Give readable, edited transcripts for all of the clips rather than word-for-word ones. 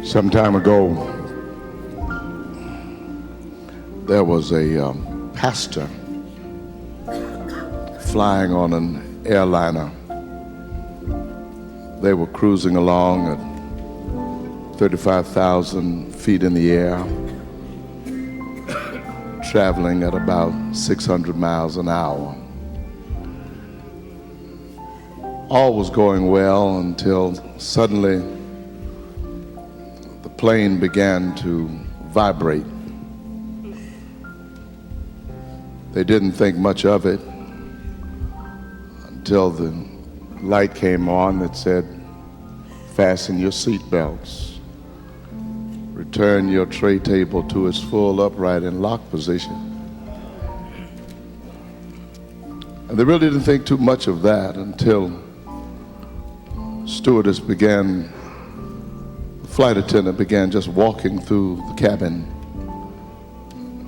Some time ago, there was a pastor flying on an airliner. They were cruising along at 35,000 feet in the air, traveling at about 600 miles an hour. All was going well until suddenly the plane began to vibrate. They didn't think much of it until the light came on that said, "Fasten your seatbelts. Return your tray table to its full upright and lock position." And they really didn't think too much of that until the flight attendant began just walking through the cabin,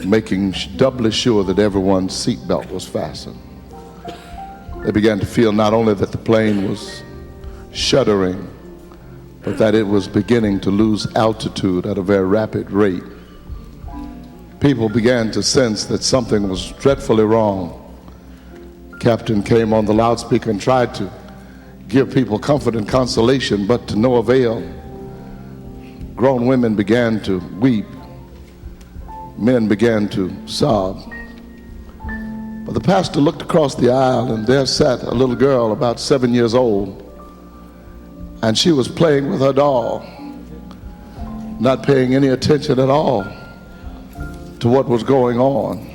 making doubly sure that everyone's seatbelt was fastened. They began to feel not only that the plane was shuddering, but that it was beginning to lose altitude at a very rapid rate. People began to sense that something was dreadfully wrong. Captain came on the loudspeaker and tried to give people comfort and consolation, but to no avail. Grown women began to weep. Men began to sob. But the pastor looked across the aisle, and there sat a little girl about 7 years old, and she was playing with her doll, not paying any attention at all to what was going on.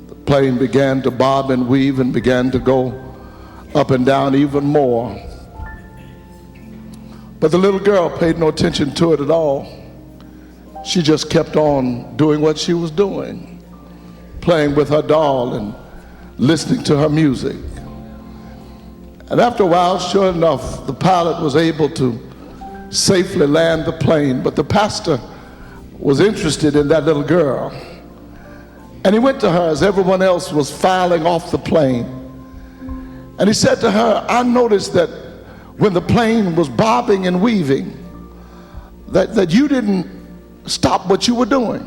The plane began to bob and weave and began to go up and down even more. But the little girl paid no attention to it at all. She just kept on doing what she was doing, playing with her doll and listening to her music. And after a while, sure enough, the pilot was able to safely land the plane, but the pastor was interested in that little girl. And he went to her as everyone else was filing off the plane. And he said to her, "I noticed that when the plane was bobbing and weaving, that you didn't stop what you were doing.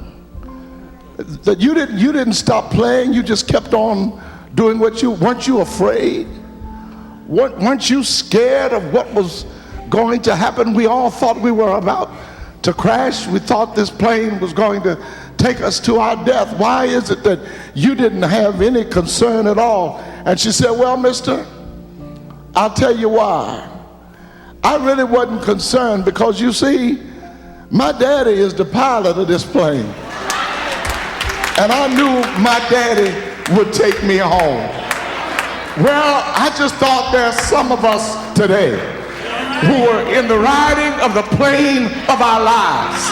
That you didn't stop playing, you just kept on doing weren't you afraid? Weren't you scared of what was going to happen? We all thought we were about to crash. We thought this plane was going to take us to our death. Why is it that you didn't have any concern at all?" And she said, "Well, mister, I'll tell you why. I really wasn't concerned because, you see, my daddy is the pilot of this plane. And I knew my daddy would take me home." Well, I just thought there's some of us today who are in the riding of the plane of our lives.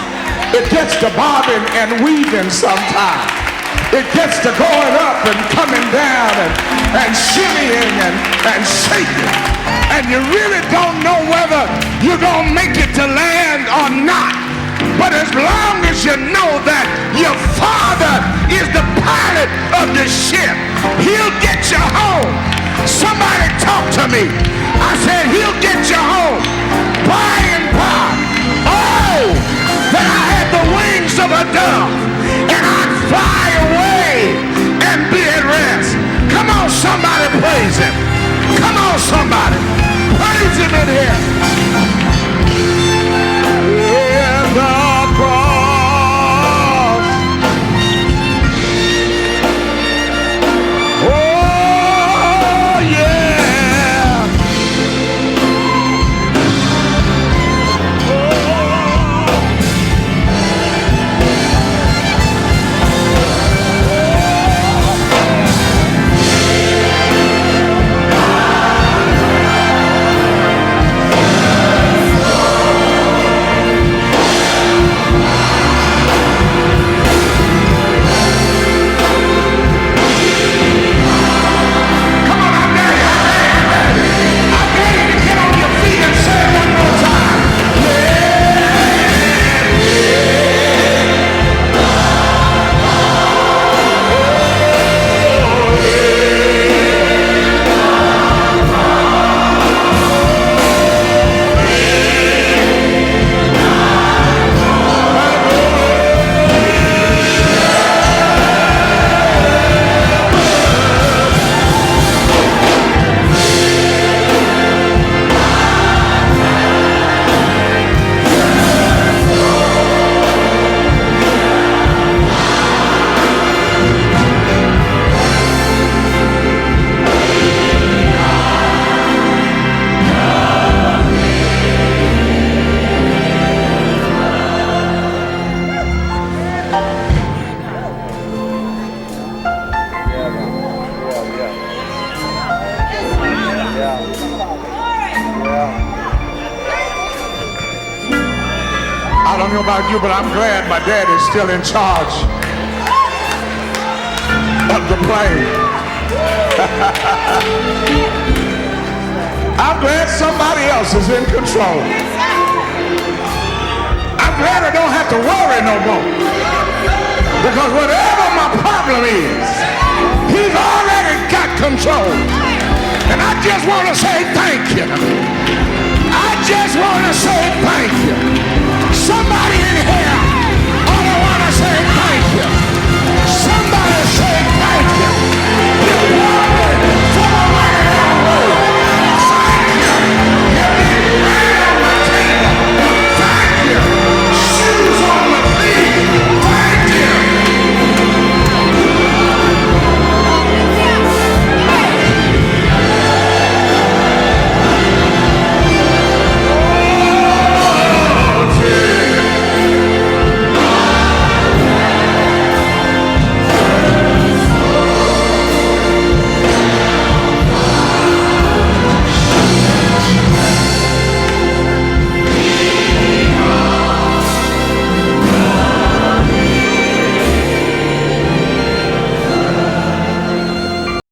It gets to bobbing and weaving sometimes. It gets to going up and coming down and shimmying and shaking. And you really don't know whether you're going to make it to land or not. But as long as you know that your Father is the pilot of the ship, He'll get you home. Somebody talk to me. I said, He'll get you home by and by. Oh, that I had the wings of a dove and I'd fly away and be at rest. Come on, somebody, praise Him. Come on, somebody, praise Him in here. In the cross. Oh, yeah. don't know about you, but I'm glad my dad is still in charge of the plane. I'm glad somebody else is in control. I'm glad I don't have to worry no more. Because whatever my problem is, he's already got control. And I just want to say thank you.